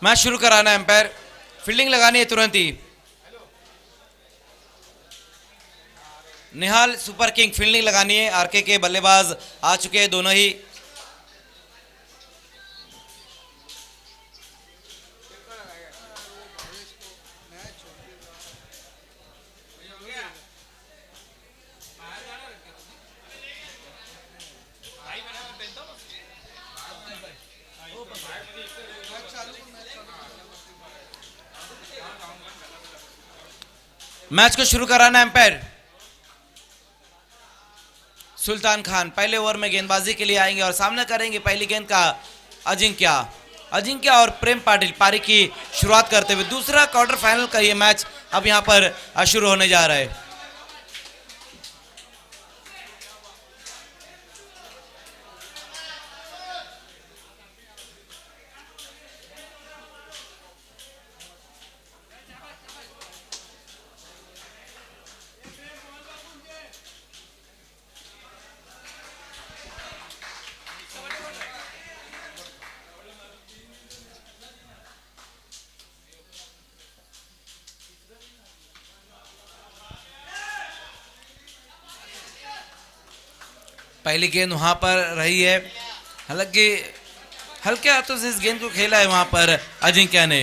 Match शुरू कराना है एम्पायर, फील्डिंग लगानी है तुरंत ही। निहाल सुपर किंग फील्डिंग लगानी है। आरके के बल्लेबाज आ चुके हैं दोनों ही। मैच को शुरू कराना एम्पायर। सुल्तान खान पहले ओवर में गेंदबाजी के लिए आएंगे और सामना करेंगे पहली गेंद का अजिंक्य। अजिंक्य और प्रेम पाटिल पारी की शुरुआत करते हुए दूसरा क्वार्टर फाइनल का ये मैच अब यहां पर शुरू होने जा रहा है। पहली गेंद वहां पर रही है, हालांकि हल्के हाथों से इस गेंद को खेला है वहां पर अजिंक्य ने,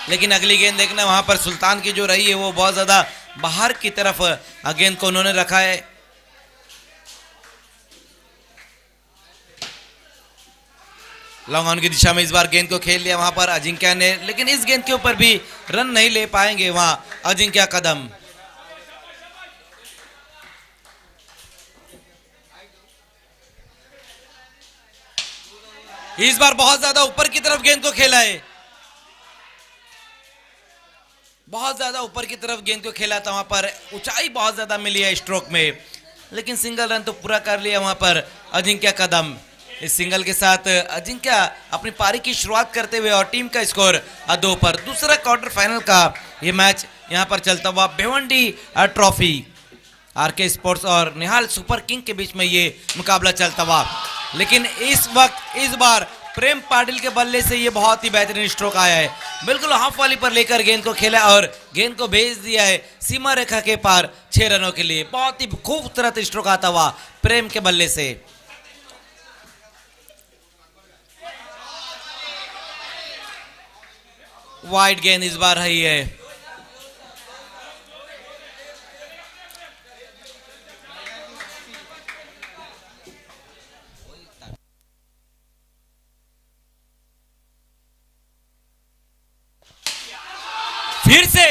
लेकिन अगली गेंद देखना वहां पर सुल्तान की जो रही है वो बहुत ज्यादा बाहर की तरफ गेंद को उन्होंने रखा है। लॉन्ग ऑन की दिशा में इस बार गेंद को खेल लिया वहां पर अजिंक्य ने, लेकिन इस गेंद के ऊपर भी रन नहीं ले पाएंगे वहां अजिंक्य कदम। इस बार बहुत ज्यादा ऊपर की तरफ गेंद को खेला है, बहुत ज्यादा ऊपर की तरफ गेंद को खेला था, वहां पर ऊंचाई बहुत ज्यादा मिली है स्ट्रोक में, लेकिन सिंगल रन तो पूरा कर लिया वहां पर अजिंक्य कदम। इस सिंगल के साथ अजिंक्य अपनी पारी की शुरुआत करते हुए और टीम का स्कोर 2 पर। दूसरा क्वार्टर फाइनल का ये मैच यहां पर चलता हुआ भिवंडी ट्रॉफी आरके स्पोर्ट्स और निहाल सुपर किंग के बीच में ये मुकाबला चलता हुआ, लेकिन इस वक्त इस बार प्रेम पाटिल के बल्ले से ये बहुत ही बेहतरीन स्ट्रोक आया है। बिल्कुल हाफ वाली पर लेकर गेंद को खेला और गेंद को भेज दिया है सीमा रेखा के पार 6 रनों के लिए। बहुत ही खूबसूरत स्ट्रोक आता हुआ प्रेम के बल्ले से। वाइड गेंद इस बार रही है। फिर से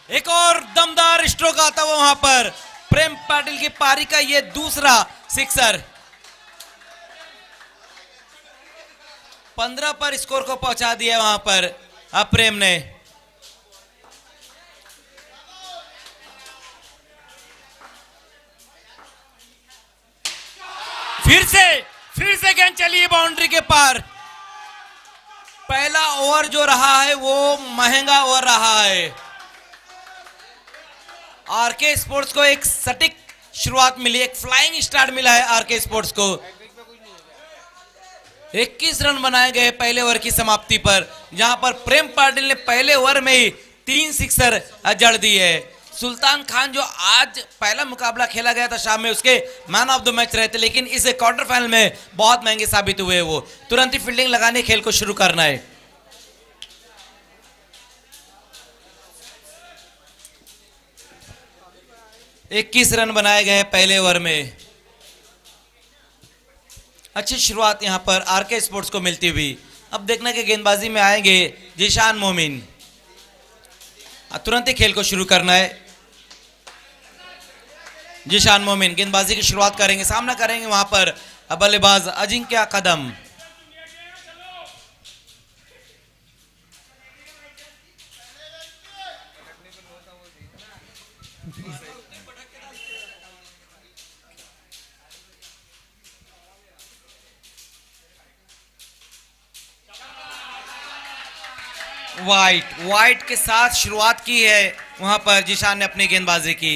एक और दमदार स्ट्रोक आता हुआ वहां पर प्रेम पाटिल की पारी का ये दूसरा सिक्सर। 15 पर स्कोर को पहुंचा दिया वहां पर प्रेम ने। फिर से गेंद चली है बाउंड्री के पार। पहला ओवर जो रहा है वो महंगा ओवर रहा है। आरके स्पोर्ट्स को एक सटीक शुरुआत मिली, एक फ्लाइंग स्टार्ट मिला है आरके स्पोर्ट्स को। 21 रन बनाए गए पहले ओवर की समाप्ति पर, जहां पर प्रेम पाटिल ने पहले ओवर में ही 3 सिक्सर जड़ दिए। सुल्तान खान जो आज पहला मुकाबला खेला गया था शाम में, उसके मैन ऑफ द मैच रहे थे, लेकिन इस क्वार्टर फाइनल में बहुत महंगे साबित हुए। वो तुरंत ही फील्डिंग लगाने खेल को शुरू करना है। इक्कीस रन बनाए गए पहले ओवर में। अच्छी शुरुआत यहां पर आरके स्पोर्ट्स को मिलती हुई। अब देखना कि गेंदबाजी में आएंगे जीशान मोमिन। तुरंत ही खेल को शुरू करना है। जीशान मोमिन गेंदबाजी की शुरुआत करेंगे, सामना करेंगे वहां पर बल्लेबाज अजिंक्य कदम। वाइट के साथ शुरुआत की है वहां पर जीशान ने अपनी गेंदबाजी की।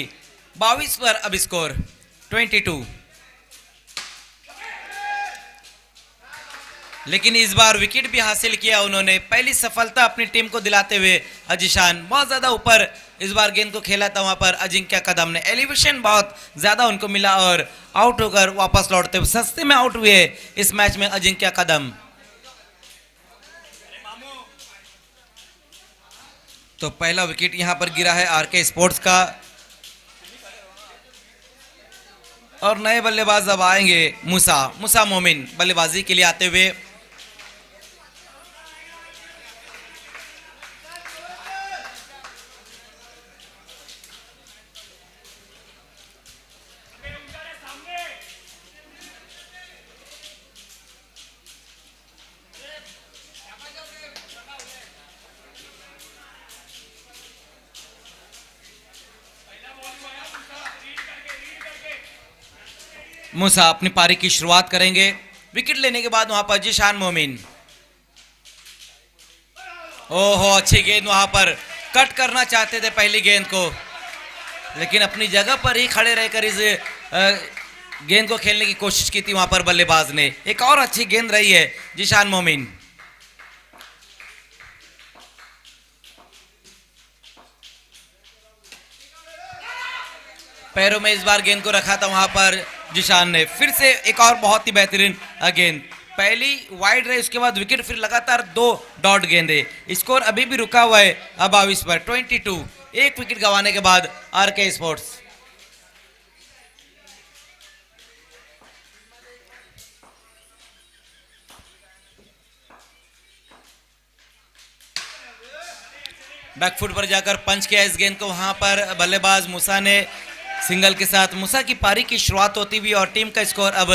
22 पर अब स्कोर 22। लेकिन इस बार विकेट भी हासिल किया उन्होंने, पहली सफलता अपनी टीम को दिलाते हुए अजीशान बहुत ज्यादा ऊपर इस बार गेंद को खेला था वहां पर अजिंक्य कदम ने, एलिवेशन बहुत ज्यादा उनको मिला और आउट होकर वापस लौटते हुए सस्ते में आउट हुए इस मैच में अजिंक्य कदम। तो पहला विकेट यहां पर गिरा है आरके स्पोर्ट्स का और नए बल्लेबाज अब आएंगे मूसा मोमिन बल्लेबाजी के लिए आते हुए। मूसा अपनी पारी की शुरुआत करेंगे, विकेट लेने के बाद वहां पर जीशान मोमिन, ओहो अच्छी गेंद वहां पर कट करना चाहते थे पहली गेंद को, लेकिन अपनी जगह पर ही खड़े रहकर इस गेंद को खेलने की कोशिश की थी वहां पर बल्लेबाज ने। एक और अच्छी गेंद रही है जीशान मोमिन। पैरों में इस बार गेंद को रखा था वहां पर जीशान ने, फिर से एक और बहुत ही बेहतरीन गेंद, पहली वाइड रही उसके बाद विकेट, फिर लगातार 2 डॉट गेंदे, स्कोर अभी भी रुका हुआ है अब 22 पर 22, एक विकेट गंवाने के बाद आरके स्पोर्ट्स। बैकफुट पर जाकर पंच किया इस गेंद को वहां पर बल्लेबाज मूसा ने, सिंगल के साथ मूसा की पारी की शुरुआत होती हुई और टीम का स्कोर अब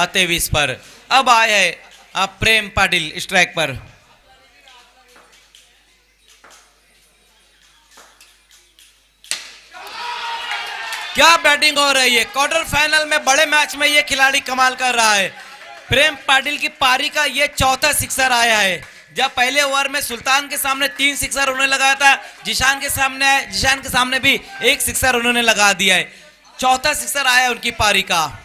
23 पर। अब आए है प्रेम पाटिल स्ट्राइक पर। क्या बैटिंग हो रही है, क्वार्टर फाइनल में बड़े मैच में ये खिलाड़ी कमाल कर रहा है। प्रेम पाटिल की पारी का ये चौथा सिक्सर आया है, जब पहले ओवर में सुल्तान के सामने 3 सिक्सर उन्होंने लगाया था, जीशान के सामने भी 1 सिक्सर उन्होंने लगा दिया है, चौथा सिक्सर आया उनकी पारी का।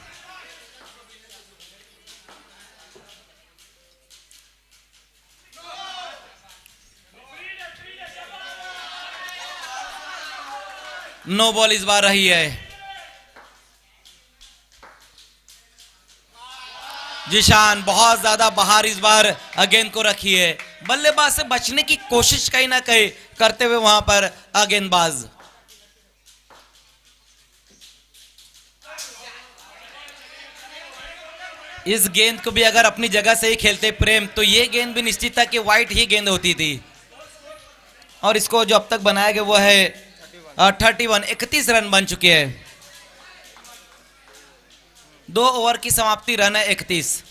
नो बॉल इस बार रही है। जीशान बहुत ज्यादा बाहर इस बार गेंद को रखी है, बल्लेबाज से बचने की कोशिश कहीं ना कहीं करते हुए वहां पर गेंदबाज। इस गेंद को भी अगर अपनी जगह से ही खेलते प्रेम तो ये गेंद भी निश्चित था कि वाइट ही गेंद होती थी, और इसको जो अब तक बनाया गया वो है 31 रन बन चुके हैं। 2 ओवर की समाप्ति, रन है 31।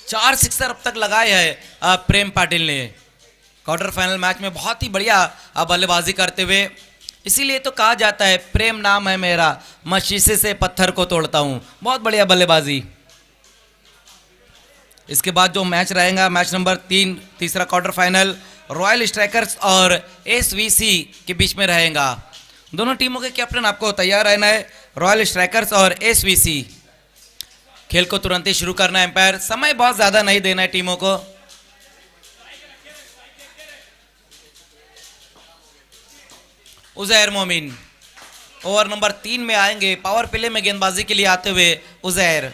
4 सिक्सर अब तक लगाए हैं प्रेम पाटिल ने क्वार्टर फाइनल मैच में, बहुत ही बढ़िया बल्लेबाजी करते हुए। इसीलिए तो कहा जाता है प्रेम नाम है मेरा, मैं शीशे से पत्थर को तोड़ता हूं, बहुत बढ़िया बल्लेबाजी। इसके बाद जो मैच रहेगा मैच नंबर 3, तीसरा क्वार्टर फाइनल रॉयल स्ट्राइकर्स और एसवीसी के बीच में रहेगा। दोनों टीमों के कैप्टन आपको तैयार रहना है, रॉयल स्ट्राइकर्स और एसवीसी। खेल को तुरंत ही शुरू करना है, एम्पायर समय बहुत ज्यादा नहीं देना है टीमों को। उजैर मोमिन ओवर नंबर 3 में आएंगे, पावर प्ले में गेंदबाजी के लिए आते हुए उजैर।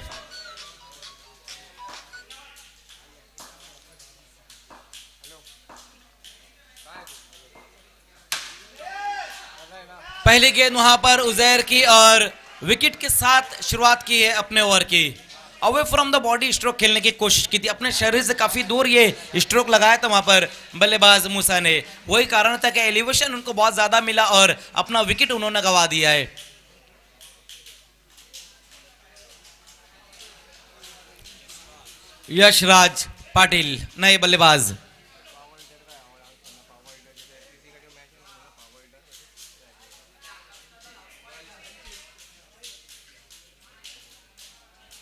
पहली गेंद वहां पर उजैर की और विकेट के साथ शुरुआत की है अपने ओवर की। Away from the body stroke खेलने की कोशिश की थी, अपने शरीर से काफी दूर ये स्ट्रोक लगाया था वहां पर बल्लेबाज मूसा ने, वही कारण था कि एलिवेशन उनको बहुत ज्यादा मिला और अपना विकेट उन्होंने गंवा दिया है। यशराज पाटिल नए बल्लेबाज।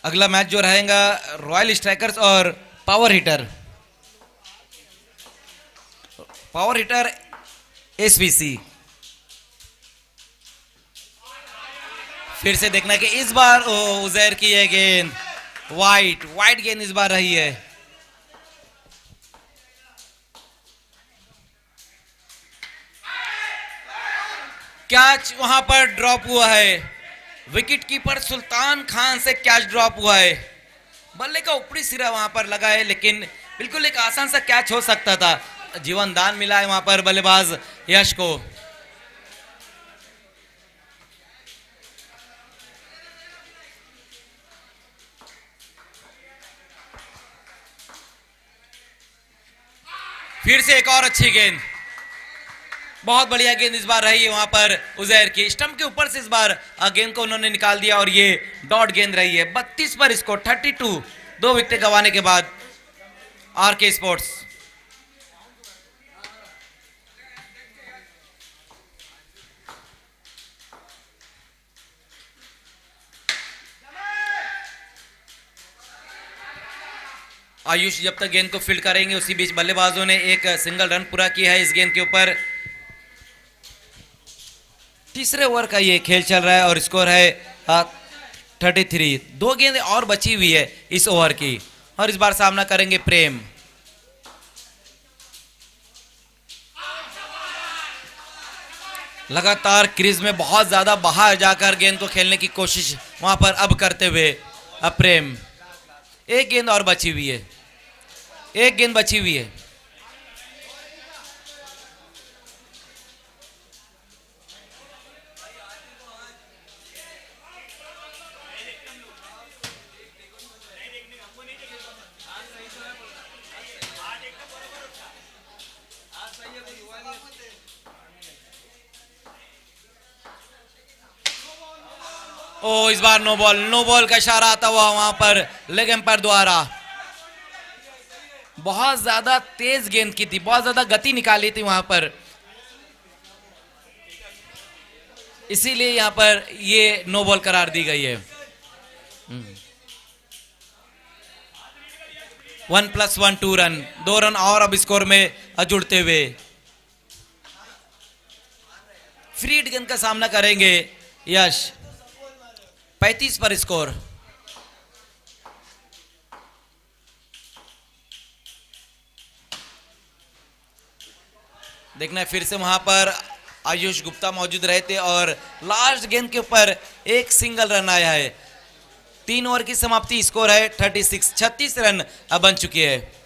अगला मैच जो रहेगा रॉयल स्ट्राइकर्स और पावर हिटर एसवीसी। फिर से देखना कि इस बार उजैर की है गेंद, वाइट वाइट गेंद इस बार रही है। कैच वहां पर ड्रॉप हुआ है, विकेट कीपर सुल्तान खान से कैच ड्रॉप हुआ है। बल्ले का ऊपरी सिरा वहां पर लगा है, लेकिन बिल्कुल एक आसान सा कैच हो सकता था। जीवन दान मिला है वहां पर बल्लेबाज यश को। फिर से एक और अच्छी गेंद, बहुत बढ़िया गेंद इस बार रही है वहां पर उजैर की। स्टंप के ऊपर से इस बार गेंद को उन्होंने निकाल दिया और ये डॉट गेंद रही है। 32 पर इसको 32, 2 विकेट गंवाने के बाद आरके स्पोर्ट्स। आयुष जब तक गेंद को फील्ड करेंगे उसी बीच बल्लेबाजों ने एक सिंगल रन पूरा किया है इस गेंद के ऊपर। तीसरे ओवर का ये खेल चल रहा है और स्कोर है 33। 2 गेंद और बची हुई है इस ओवर की और इस बार सामना करेंगे प्रेम। लगातार क्रीज में बहुत ज्यादा बाहर जाकर गेंद को खेलने की कोशिश वहां पर अब करते हुए अब प्रेम। एक गेंद और बची हुई है, एक गेंद बची हुई है। ओ इस बार नो बॉल, नो बॉल का इशारा आता हुआ वहां पर लेग एम्पायर द्वारा। बहुत ज्यादा तेज गेंद की थी, बहुत ज्यादा गति निकाली थी वहां पर, इसीलिए यहां पर ये नो बॉल करार दी गई है। 1+1 2 रन, 2 रन और अब स्कोर में जुड़ते हुए फ्री हिट गेंद का सामना करेंगे यश। 35 पर स्कोर। देखना है फिर से वहां पर आयुष गुप्ता मौजूद रहे थे और लास्ट गेंद के ऊपर एक सिंगल रन आया है। 3 ओवर की समाप्ति, स्कोर है 36। 36 रन अब बन चुकी है।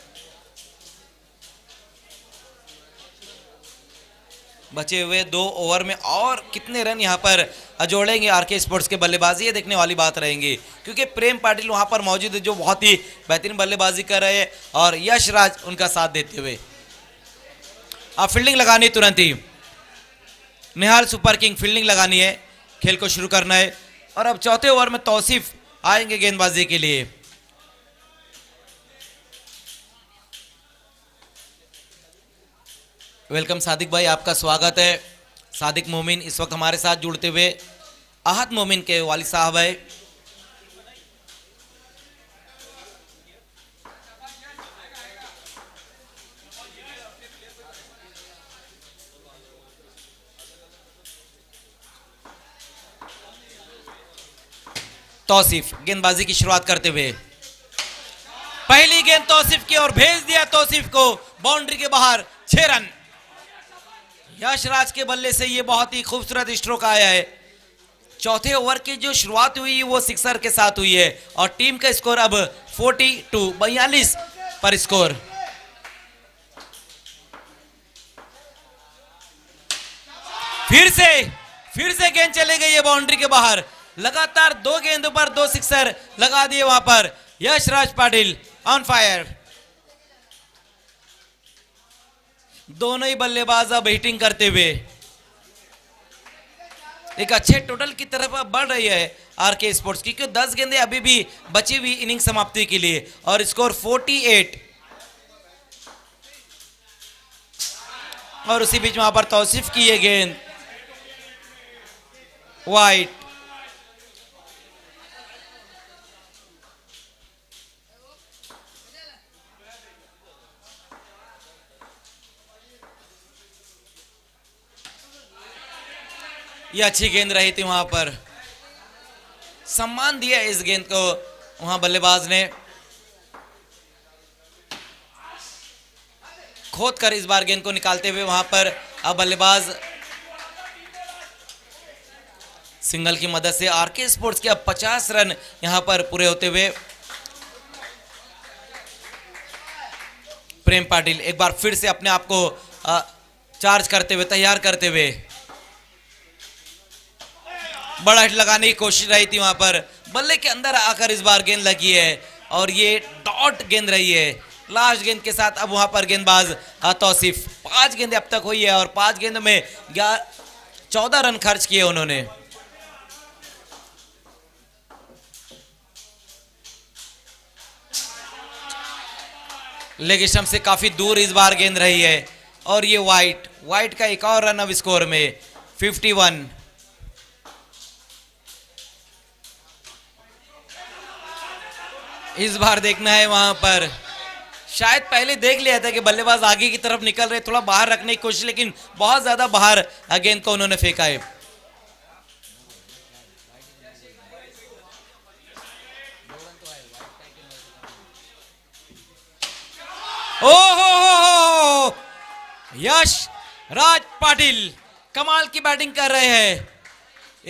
बचे हुए 2 ओवर में और कितने रन यहां पर जोड़ेंगे आरके स्पोर्ट्स के बल्लेबाजी, ये देखने वाली बात रहेंगी, क्योंकि प्रेम पाटिल वहां पर मौजूद है जो बहुत ही बेहतरीन बल्लेबाजी कर रहे हैं और यश राज उनका साथ देते हुए। अब फील्डिंग लगानी तुरंत ही, निहाल सुपर किंग फील्डिंग लगानी है, खेल को शुरू करना है। और अब चौथे ओवर में तौसीफ आएंगे गेंदबाजी के लिए। वेलकम सादिक भाई, आपका स्वागत है। सादिक मोमिन इस वक्त हमारे साथ जुड़ते हुए आहत मोमिन के वालिद साहब है। तौसीफ गेंदबाजी की शुरुआत करते हुए, पहली गेंद तौसीफ की और भेज दिया तौसीफ को बाउंड्री के बाहर। 6 रन। यश राज के बल्ले से ये बहुत ही खूबसूरत स्ट्रोक आया है। चौथे ओवर की जो शुरुआत हुई वो सिक्सर के साथ हुई है और टीम का स्कोर अब 42 पर स्कोर। फिर से गेंद चले गई है बाउंड्री के बाहर। लगातार 2 गेंदों पर 2 सिक्सर लगा दिए वहां पर यश राज पाटिल ऑन फायर। दोनों ही बल्लेबाज अब हिटिंग करते हुए एक अच्छे टोटल की तरफ बढ़ रही है आरके स्पोर्ट्स की, क्योंकि 10 गेंदें अभी भी बची हुई इनिंग समाप्ति के लिए और स्कोर 48। और उसी बीच वहां पर तौसीफ की ये गेंद वाइट। ये अच्छी गेंद रही थी वहां पर। सम्मान दिया इस गेंद को वहां बल्लेबाज ने, खोद कर इस बार गेंद को निकालते हुए वहां पर अब बल्लेबाज सिंगल की मदद से आरके स्पोर्ट्स के अब 50 रन यहां पर पूरे होते हुए प्रेम पाटिल एक बार फिर से अपने आप को चार्ज करते हुए, तैयार करते हुए, बड़ा हिट लगाने की कोशिश रही थी वहां पर, बल्ले के अंदर आकर इस बार गेंद लगी है और ये डॉट गेंद रही है। लास्ट गेंद के साथ अब वहां पर गेंदबाज तौसीफ, 5 गेंदें अब तक हुई है और 5 गेंद में 14 रन खर्च किए उन्होंने। लेग स्टंप से काफी दूर इस बार गेंद रही है और ये वाइट का एक और रन अब स्कोर में 51। इस बार देखना है वहां पर, शायद पहले देख लिया था कि बल्लेबाज आगे की तरफ निकल रहे, थोड़ा बाहर रखने की कोशिश, लेकिन बहुत ज्यादा बाहर गेंद को उन्होंने फेंका है। ओहो, यश राज पाटिल कमाल की बैटिंग कर रहे हैं।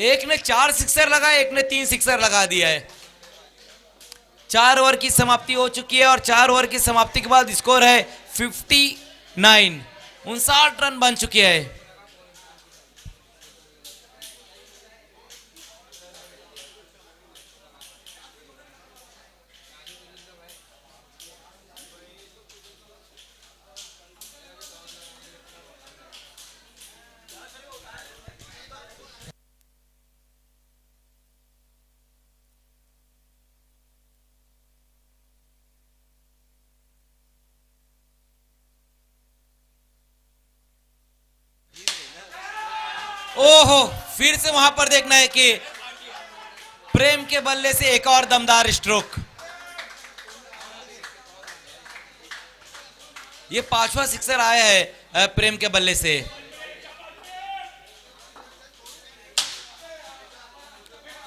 एक ने 4 सिक्सर लगाए, एक ने 3 सिक्सर लगा दिया है। 4 ओवर की समाप्ति हो चुकी है और 4 ओवर की समाप्ति के बाद स्कोर है 59, 59 रन बन चुके हैं। ओहो, फिर से वहां पर देखना है कि प्रेम के बल्ले से एक और दमदार स्ट्रोक। ये 5वां सिक्सर आया है प्रेम के बल्ले से।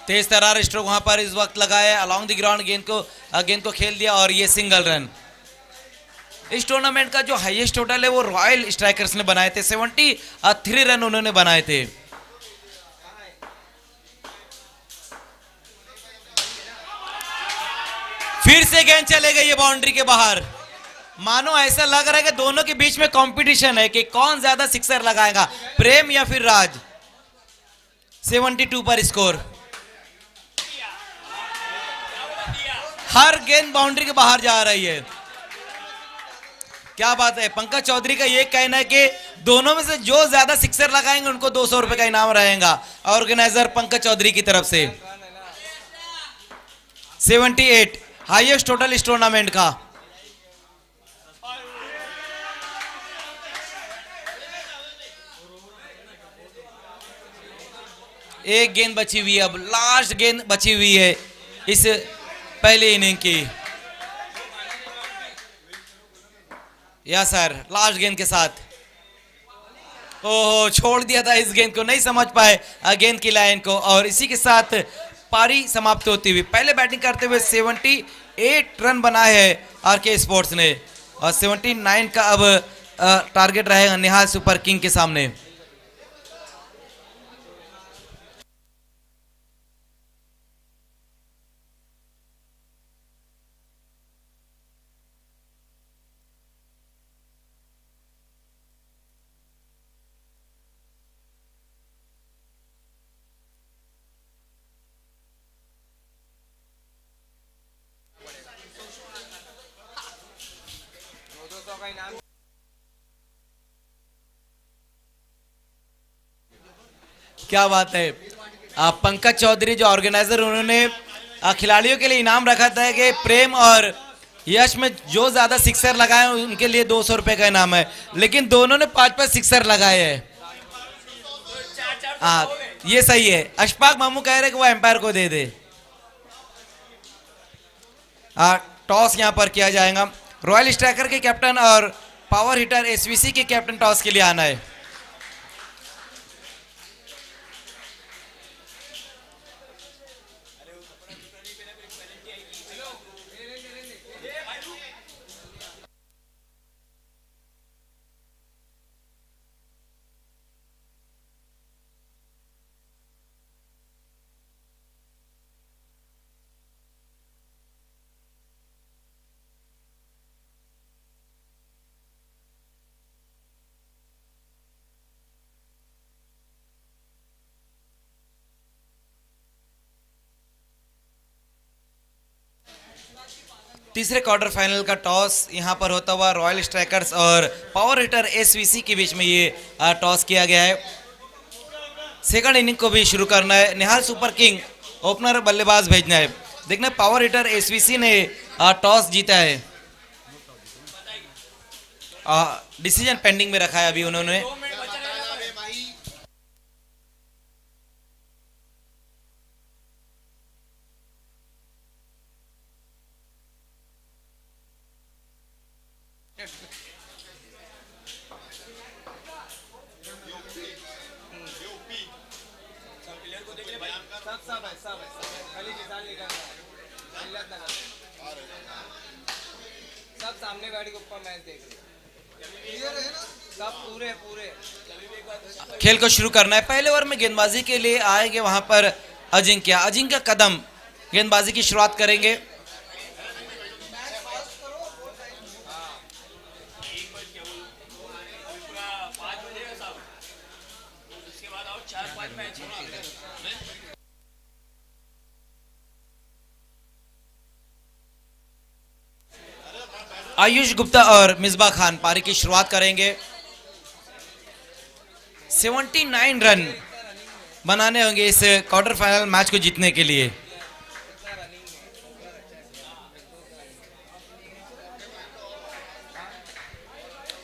तेज तरार स्ट्रोक वहां पर इस वक्त लगाया है, अलोंग द ग्राउंड गेंद को खेल दिया और ये सिंगल रन। इस टूर्नामेंट का जो हाईएस्ट टोटल है वो रॉयल स्ट्राइकर्स ने बनाए थे, 73 रन उन्होंने बनाए थे। फिर से गेंद चले गई है बाउंड्री के बाहर। मानो ऐसा लग रहा है कि दोनों के बीच में कंपटीशन है कि कौन ज्यादा सिक्सर लगाएगा, प्रेम या फिर राज। 72 पर स्कोर। हर गेंद बाउंड्री के बाहर जा रही है। क्या बात है, पंकज चौधरी का ये कहना है कि दोनों में से जो ज्यादा सिक्सर लगाएंगे उनको 200 रुपए का इनाम रहेगा ऑर्गेनाइजर पंकज चौधरी की तरफ से। 78 हाईएस्ट टोटल इस टूर्नामेंट का। एक गेंद बची हुई है, अब लास्ट गेंद बची हुई है इस पहले इनिंग की। या सर, लास्ट गेंद के साथ ओहो, छोड़ दिया था इस गेंद को, नहीं समझ पाए गेंद की लाइन को और इसी के साथ पारी समाप्त होती हुई। पहले बैटिंग करते हुए 78 रन बनाए हैं आरके स्पोर्ट्स ने और 79 का अब टारगेट रहेगा निहाल सुपर किंग के सामने। क्या बात है, पंकज चौधरी जो ऑर्गेनाइजर, उन्होंने खिलाड़ियों के लिए इनाम रखा था कि प्रेम और यश में जो ज्यादा सिक्सर लगाए उनके लिए 200 रुपए का इनाम है, लेकिन दोनों ने 5-5 सिक्सर लगाए हैं। ये सही है। अशफाक मामू कह रहे कि वो एम्पायर को दे दे। टॉस यहां पर किया जाएगा। रॉयल स्ट्राइकर के कैप्टन और पावर हिटर एसवीसी के कैप्टन टॉस के लिए आना है। तीसरे क्वार्टर फाइनल का टॉस यहां पर होता हुआ रॉयल स्ट्राइकर्स और पावर हिटर एसवीसी के बीच में ये टॉस किया गया है। सेकंड इनिंग को भी शुरू करना है। निहाल सुपर किंग ओपनर बल्लेबाज भेजना है। देखना पावर हिटर एसवीसी ने टॉस जीता है। डिसीजन पेंडिंग में रखा है अभी उन्होंने। सब सामने गाड़ी के ऊपर मैच देख रहे हैं, सब पूरे पूरे। खेल को शुरू करना है। पहले ओवर में गेंदबाजी के लिए आएंगे वहां पर अजिंक्य कदम गेंदबाजी की शुरुआत करेंगे। आयुष गुप्ता और मिसबा खान पारी की शुरुआत करेंगे। 79 रन बनाने होंगे इस क्वार्टर फाइनल मैच को जीतने के लिए।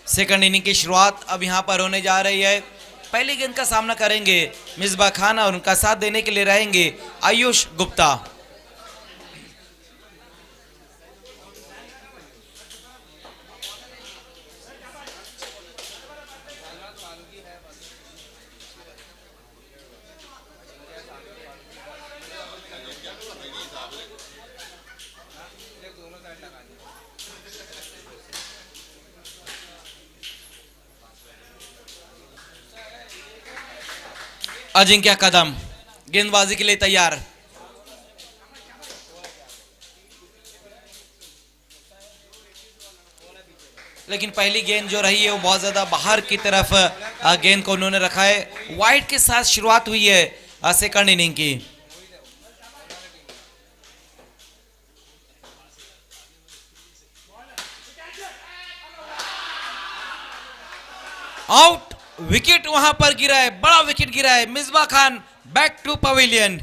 सेकंड इनिंग की शुरुआत अब यहां पर होने जा रही है। पहली गेंद का सामना करेंगे मिसबा खान और उनका साथ देने के लिए रहेंगे आयुष गुप्ता। अजिंक्य कदम गेंदबाजी के लिए तैयार। लेकिन पहली गेंद जो रही है वो बहुत ज्यादा बाहर की तरफ गेंद को उन्होंने रखा है। वाइड के साथ शुरुआत हुई है सेकंड इनिंग की। आउट विकेट वहां पर गिरा है, बड़ा विकेट गिरा है। Misbah Khan back to pavilion.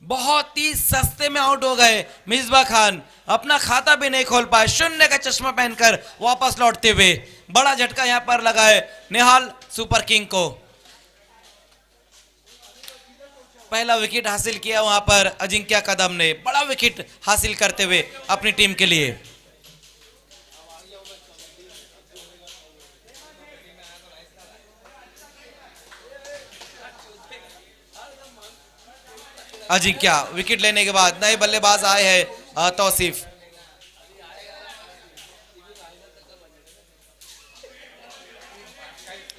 बहुत ही सस्ते में आउट हो गए मिसबा खान, अपना खाता भी नहीं खोल पाए। शून्य का चश्मा पहनकर वापस लौटते हुए बड़ा झटका यहां पर लगा है निहाल सुपर किंग को। पहला विकेट हासिल किया वहां पर अजिंक्य कदम ने, बड़ा विकेट हासिल करते हुए अपनी टीम के लिए। अजिंक्य विकेट लेने के बाद नए बल्लेबाज आए हैं तौसीफ।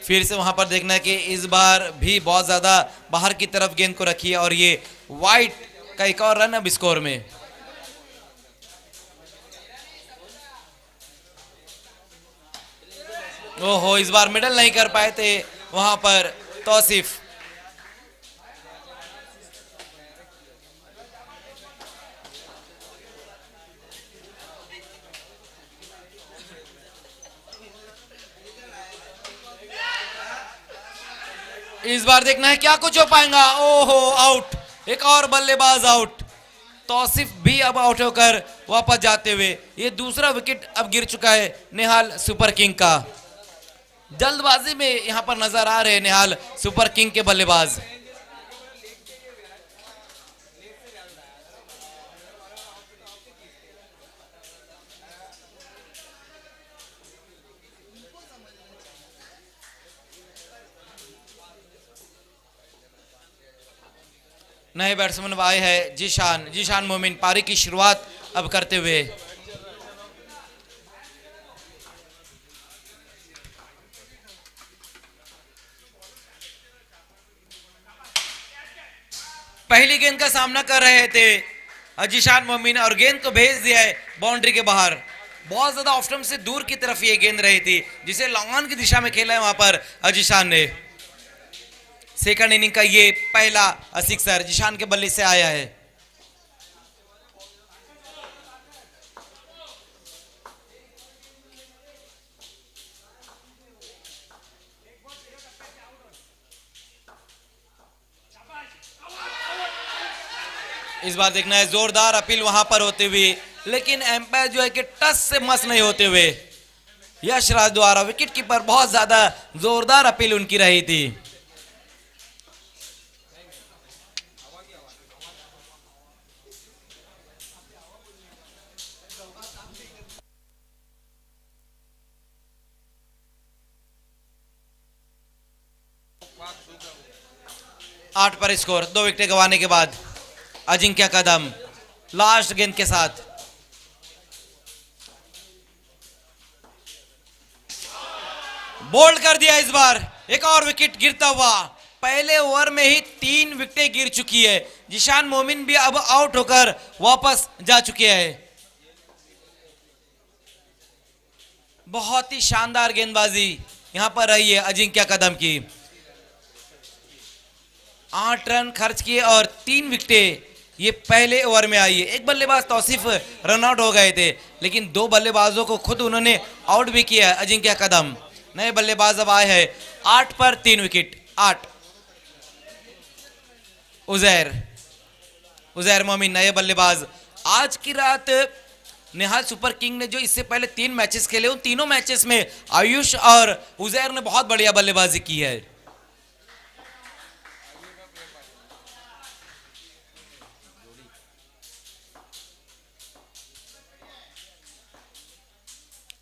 फिर से वहां पर देखना है कि इस बार भी बहुत ज्यादा बाहर की तरफ गेंद को रखी है और ये वाइड का एक और रन अब स्कोर में। ओहो, इस बार मिडल नहीं कर पाए थे वहां पर तौसीफ। इस बार देखना है क्या कुछ हो पाएगा। ओहो, आउट, एक और बल्लेबाज आउट। तौसीफ भी अब आउट होकर वापस जाते हुए ये दूसरा विकेट अब गिर चुका है निहाल सुपर किंग का। जल्दबाजी में यहां पर नजर आ रहे हैं निहाल सुपर किंग के बल्लेबाज। नए बैट्समैन आए हैं जीशान मोमिन पारी की शुरुआत अब करते हुए। पहली गेंद का सामना कर रहे थे जीशान मोमिन और गेंद को भेज दिया है बाउंड्री के बाहर। बहुत ज्यादा ऑफ स्टंप से दूर की तरफ ये गेंद रही थी जिसे लॉन्ग ऑन की दिशा में खेला है वहां पर जीशान ने। सेकंड इनिंग का ये पहला सिक्सर जीशान के बल्ले से आया है। इस बार देखना है जोरदार अपील वहां पर होते हुए, लेकिन एम्पायर जो है कि टस से मस नहीं होते हुए। यश राज द्वारा विकेट कीपर बहुत ज्यादा जोरदार अपील उनकी रही थी। आठ पर स्कोर, 2 विकेट गंवाने के बाद अजिंक्य कदम लास्ट गेंद के साथ। बोल्ड कर दिया इस बार, एक और विकेट गिरता हुआ। पहले ओवर में ही 3 विकेटें गिर चुकी है। जिशान मोमिन भी अब आउट होकर वापस जा चुके हैं। बहुत ही शानदार गेंदबाजी यहां पर रही है अजिंक्य कदम की। 8 रन खर्च किए और 3 विकेटें ये पहले ओवर में आई है। एक बल्लेबाज तौसीफ रन आउट हो गए थे, लेकिन 2 बल्लेबाजों को खुद उन्होंने आउट भी किया है अजिंक्य कदम। नए बल्लेबाज अब आए हैं। 8 पर 3 विकेट। 8 उजैर मोमिन नए बल्लेबाज। आज की रात निहाल सुपर किंग ने जो इससे पहले 3 मैचेस खेले, उन तीनों मैचेस में आयुष और उजैर ने बहुत बढ़िया बल्लेबाजी की है।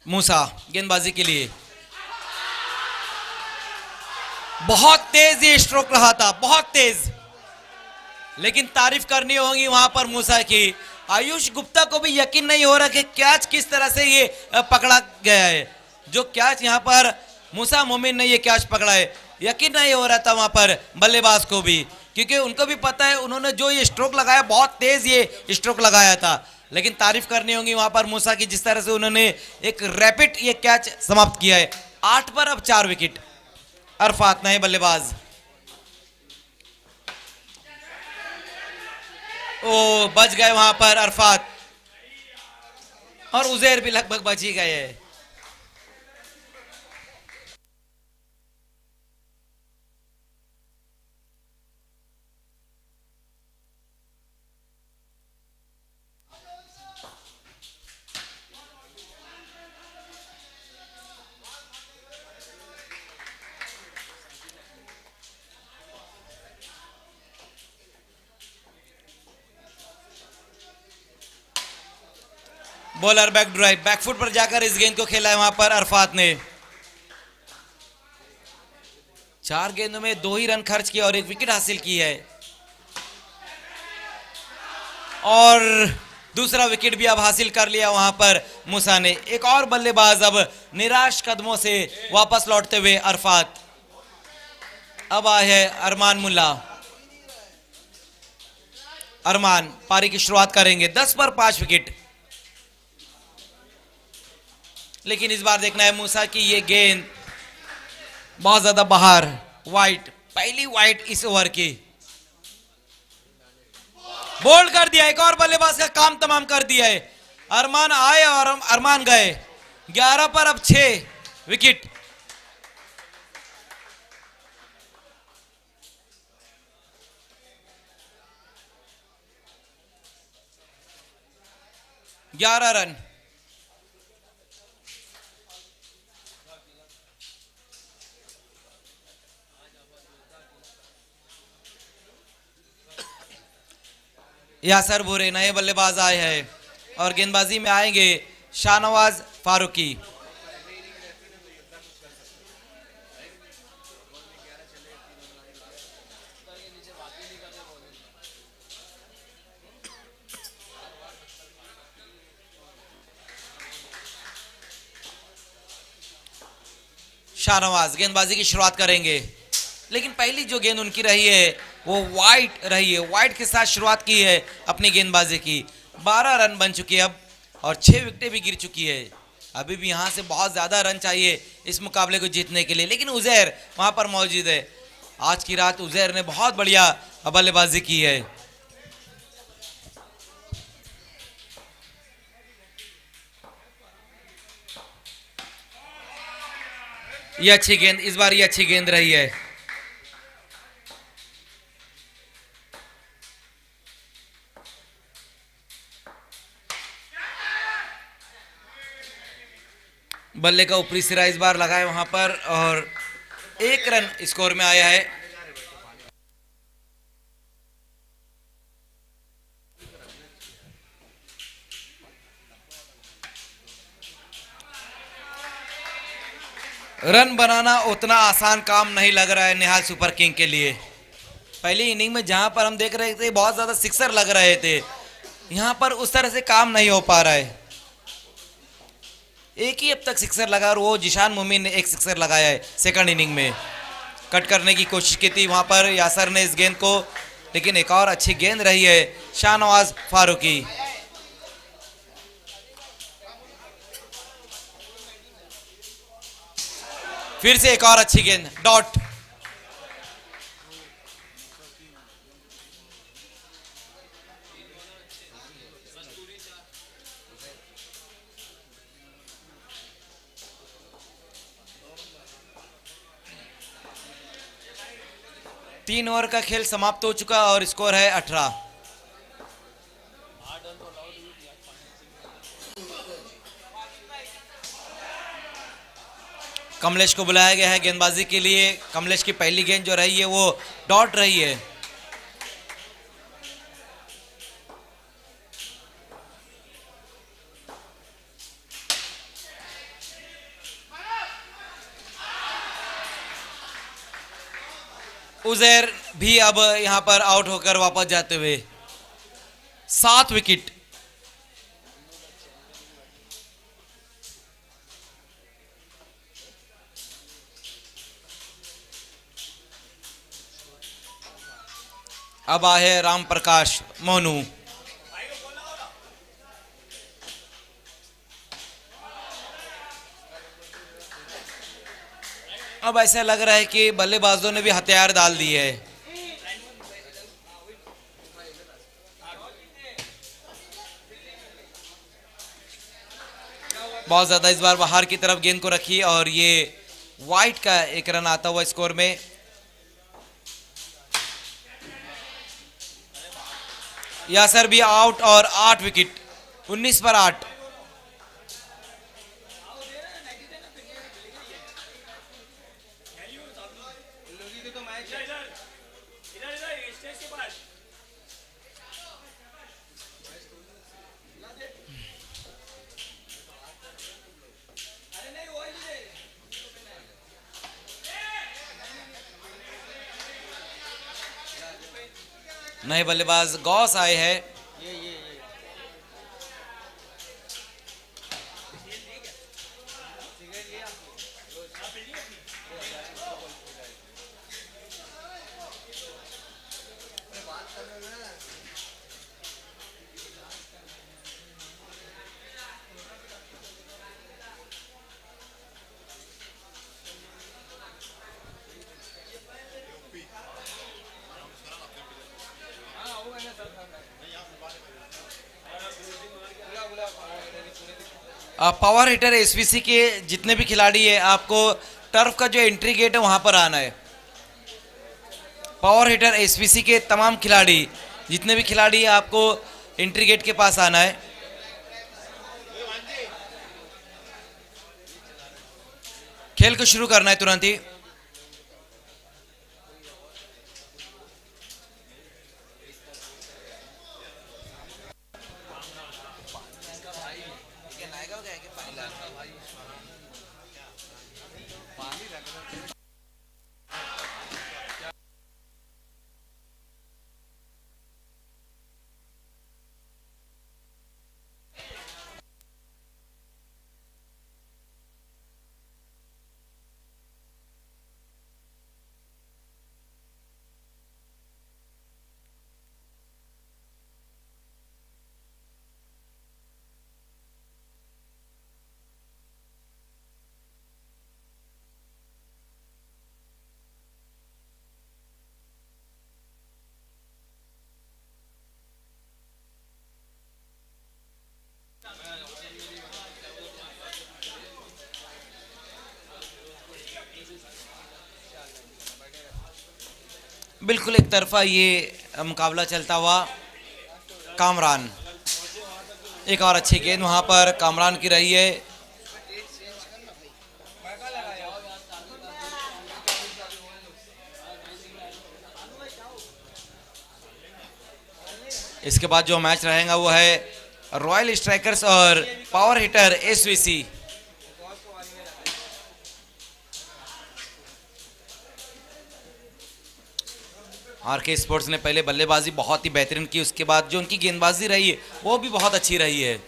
मूसा गेंदबाजी के लिए बहुत तेज ये स्ट्रोक रहा था, बहुत तेज, लेकिन तारीफ करनी होगी वहां पर मूसा की। आयुष गुप्ता को भी यकीन नहीं हो रहा कि कैच किस तरह से ये पकड़ा गया है। जो कैच यहां पर मूसा मोमिन ने ये कैच पकड़ा है, यकीन नहीं हो रहा था वहां पर बल्लेबाज को भी, क्योंकि उनको भी पता है उन्होंने जो ये स्ट्रोक लगाया बहुत तेज ये स्ट्रोक लगाया था। लेकिन तारीफ करनी होगी वहां पर मूसा की, जिस तरह से उन्होंने एक रैपिड ये कैच समाप्त किया है। 8 पर अब 4 विकेट। अरफात नए बल्लेबाज। ओ बच गए वहां पर अरफात, और उजैर भी लगभग बच ही गए। बॉलर बैक ड्राइव, बैकफुट पर जाकर इस गेंद को खेला है वहां पर अरफात ने। 4 गेंदों में 2 ही रन खर्च किया और 1 विकेट हासिल की है, और दूसरा विकेट भी अब हासिल कर लिया वहां पर मूसा ने। एक और बल्लेबाज अब निराश कदमों से वापस लौटते हुए अरफात। अब आए हैं अरमान मुल्ला। अरमान पारी की शुरुआत करेंगे। 10 पर 5 विकेट। लेकिन इस बार देखना है मूसा की ये गेंद बहुत ज्यादा बाहर, वाइट, पहली वाइट इस ओवर की। बोल्ड कर दिया, एक और बल्लेबाज का काम तमाम कर दिया है। अरमान आए और अरमान गए। 11 पर अब 6 विकेट। ग्यारह रन। यासर भूरे नए बल्लेबाज आए हैं, और गेंदबाजी में आएंगे शाहनवाज फारूकी। शाहनवाज गेंदबाजी की शुरुआत करेंगे, लेकिन पहली जो गेंद उनकी रही है वो वाइट रही है। वाइट के साथ शुरुआत की है अपनी गेंदबाजी की। 12 रन बन चुके अब, और 6 विकेटें भी गिर चुकी है। अभी भी यहां से बहुत ज्यादा रन चाहिए इस मुकाबले को जीतने के लिए, लेकिन उजैर वहां पर मौजूद है। आज की रात उजैर ने बहुत बढ़िया बल्लेबाजी की है। ये अच्छी गेंद, इस बार ये अच्छी गेंद रही है। बल्ले का ऊपरी सिरा इस बार लगाए वहां पर और 1 रन स्कोर में आया है। रन बनाना उतना आसान काम नहीं लग रहा है निहाल सुपर किंग के लिए। पहली इनिंग में जहां पर हम देख रहे थे बहुत ज्यादा सिक्सर लग रहे थे, यहां पर उस तरह से काम नहीं हो पा रहा है। एक ही अब तक सिक्सर लगा और वो जिशान मोमिन ने एक सिक्सर लगाया है सेकंड इनिंग में। कट करने की कोशिश की थी वहां पर यासर ने इस गेंद को, लेकिन एक और अच्छी गेंद रही है शाहनवाज फारूकी। फिर से एक और अच्छी गेंद, डॉट। तीन ओवर का खेल समाप्त हो चुका और स्कोर है 18। कमलेश को बुलाया गया है गेंदबाजी के लिए। कमलेश की पहली गेंद जो रही है वो डॉट रही है। उजैर भी अब यहां पर आउट होकर वापस जाते हुए 7 विकेट। अब आए राम प्रकाश मोनू। अब ऐसा लग रहा है कि बल्लेबाजों ने भी हथियार डाल दिए है। बहुत ज्यादा इस बार बाहर की तरफ गेंद को रखी और ये वाइट का 1 रन आता हुआ स्कोर में। यासर भी आउट और 8 विकेट, 19 पर 8। नए बल्लेबाज गौस आए हैं। पावर हिटर एसवीसी के जितने भी खिलाड़ी है आपको टर्फ का जो एंट्री गेट है वहां पर आना है। पावर हिटर एसवीसी के तमाम खिलाड़ी, जितने भी खिलाड़ी है आपको एंट्री गेट के पास आना है। खेल को शुरू करना है तुरंत ही। बिल्कुल एक तरफा ये मुकाबला चलता हुआ। कामरान, एक और अच्छी गेंद वहां पर कामरान की रही है। इसके बाद जो मैच रहेगा वो है रॉयल स्ट्राइकर्स और power hitter SVC. RK sports ने पहले बल्लेबाजी बहुत ही बेहतरीन की, उसके बाद जो उनकी गेंदबाजी रही है वो भी बहुत अच्छी रही है।